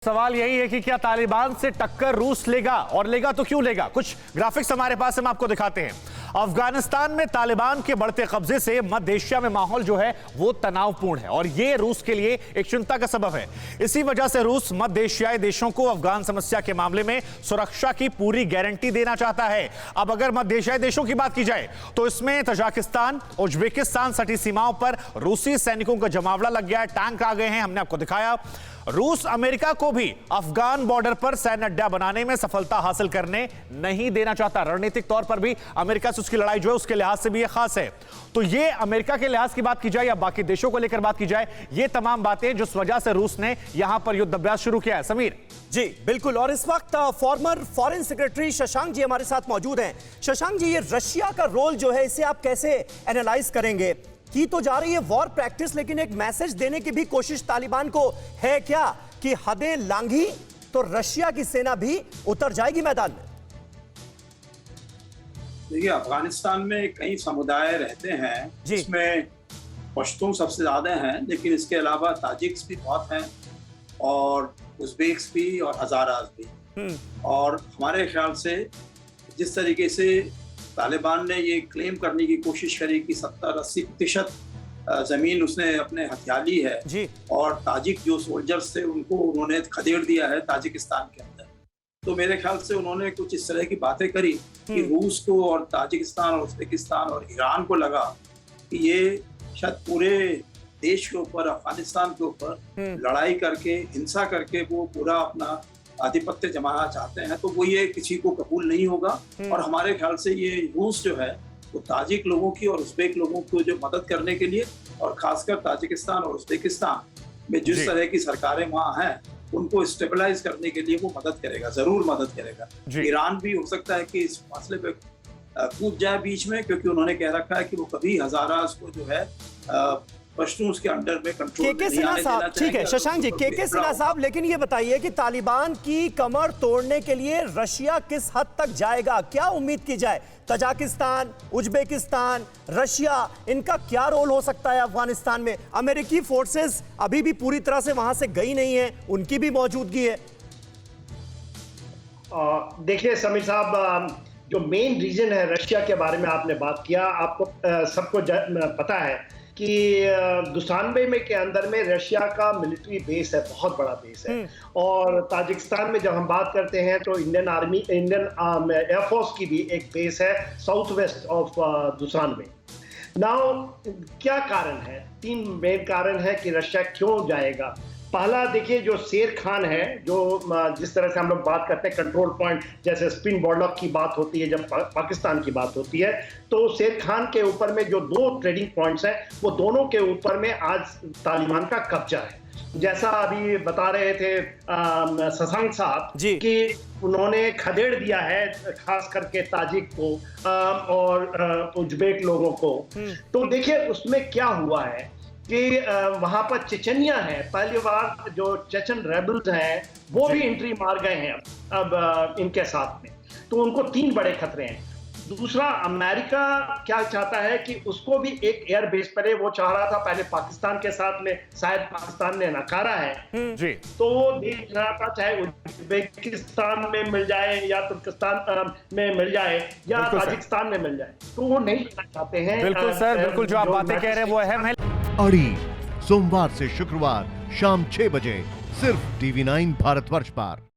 सवाल यही है कि क्या तालिबान से टक्कर रूस लेगा, और लेगा तो क्यों लेगा। कुछ ग्राफिक्स हमारे पास हम आपको दिखाते हैं। अफगानिस्तान में तालिबान के बढ़ते कब्जे से मध्य एशिया में माहौल जो है वो तनावपूर्ण है और ये रूस के लिए एक चिंता का सबब है। इसी वजह से रूस मध्य एशियाई देशों को अफगान समस्या के मामले में सुरक्षा की पूरी गारंटी देना चाहता है। अब अगर मध्य एशियाई देशों की बात की जाए तो इसमें तजाकिस्तान, उज्बेकिस्तान सटी सीमाओं पर रूसी सैनिकों का जमावड़ा लग गया है, टैंक आ गए हैं, हमने आपको दिखाया। रूस अमेरिका को भी अफगान बॉर्डर पर सैन्य अड्डा बनाने में सफलता हासिल करने नहीं देना चाहता। रणनीतिक तौर पर भी अमेरिका से उसकी लड़ाई जो है उसके लिहाज से भी ये खास है। तो ये अमेरिका के लिहाज की बात की जाए या बाकी देशों को लेकर बात की जाए, ये तमाम बातें जिस वजह से रूस ने यहां पर युद्ध अभ्यास शुरू किया है। समीर जी बिल्कुल, और इस वक्त farmer foreign secretary Shashank ji हमारे साथ मौजूद हैं। शशांक जी, ये रशिया का रोल जो है इसे आप कैसे एनालाइज करेंगे? की तो जा रही है वॉर प्रैक्टिस, लेकिन एक मैसेज देने की भी कोशिश तालिबान को है क्या कि हदें लांघी तो रशिया की सेना भी उतर जाएगी मैदान में? देखिए, अफगानिस्तान में कई समुदाय रहते हैं जिसमें पश्तून सबसे ज्यादा हैं, लेकिन इसके अलावा ताजिक्स भी बहुत हैं और उज़्बेक्स भी और हज़ारास भी। और हमारे ख्याल से जिस तरीके से तालिबान ने ये क्लेम करने की कोशिश करी कि 70-80% जमीन उसने अपने हथिया ली है जी। और ताजिक जो सोल्जर्स थे उनको उन्होंने खदेड़ दिया है ताजिकिस्तान के अंदर, तो मेरे ख्याल से उन्होंने कुछ इस तरह की बातें करी कि रूस को और ताजिकिस्तान और उज़्बेकिस्तान और ईरान को लगा कि ये शायद पूरे देश के ऊपर, अफगानिस्तान के ऊपर लड़ाई करके, हिंसा करके वो पूरा अपना आधिपत्य जमाना चाहते हैं, तो वो ये किसी को कबूल नहीं होगा। और हमारे ख्याल से ये रूस जो है वो ताजिक लोगों की और उज़्बेक लोगों को जो मदद करने के लिए, और खासकर ताजिकिस्तान और उज़्बेकिस्तान में जिस तरह की सरकारें वहाँ हैं उनको स्टेबलाइज करने के लिए वो मदद करेगा, जरूर मदद करेगा। ईरान भी हो सकता है कि इस मसले पे कूद जाए बीच में, क्योंकि उन्होंने कह रखा है कि वो कभी हज़ारास को जो है पश्तून उसके अंडर में कंट्रोल नहीं आने देना चाहेंगे। ठीक है शशांक जी, के सिन्हा साहब, लेकिन ये बताइए कि तालिबान की कमर तोड़ने के लिए रशिया किस हद तक जाएगा? क्या उम्मीद की जाए? तजाकिस्तान, उज्बेकिस्तान, रशिया, इनका क्या रोल हो सकता है अफगानिस्तान में? अमेरिकी फोर्सेस अभी भी पूरी तरह से वहां से गई नहीं है, उनकी भी मौजूदगी है। देखिए समीर साहब, जो मेन रीजन है रशिया के बारे में आपने बात किया, आपको सबको पता है कि दुशानबे में के अंदर में रशिया का मिलिट्री बेस है, बहुत बड़ा बेस है। और ताजिकिस्तान में जब हम बात करते हैं तो इंडियन एयरफोर्स की भी एक बेस है south west of Dushanbe. Now क्या कारण है? 3 मेन कारण है कि रशिया क्यों जाएगा। पहला देखिए, जो शेर खान है, जो जिस तरह से हम लोग बात करते हैं कंट्रोल पॉइंट, जैसे स्पिन बॉर्डर की बात होती है, जब पाकिस्तान की बात होती है, तो शेर खान के ऊपर में जो 2 ट्रेडिंग पॉइंट्स हैं, वो दोनों के ऊपर में आज तालिबान का कब्जा है। जैसा अभी बता रहे थे शशांक साहब कि उन्होंने खदेड़ दिया है खास करके ताजिक को और उज्बेक लोगों को। तो देखिए उसमें क्या हुआ है कि वहां पर चेचनिया है, पहली बार जो चेचन रेबल्स हैं वो भी एंट्री मार गए हैं अब इनके साथ में, तो उनको 3 बड़े खतरे हैं। दूसरा, अमेरिका क्या चाहता है कि उसको भी एक एयर बेस पर, वो चाह रहा था पहले पाकिस्तान के साथ में, शायद पाकिस्तान ने नकारा है जी, तो वो देख रहा था चाहे उज्बेकिस्तान में मिल जाए या तुर्कस्तान में मिल जाए या ताजिकिस्तान में मिल जाए, तो वो नहीं लेना चाहते हैं। बिल्कुल सर, बिल्कुल जो आप बातें कह रहे हैं वो अहम है। अड़ी सोमवार से शुक्रवार शाम 6 बजे सिर्फ TV9 भारतवर्ष पर।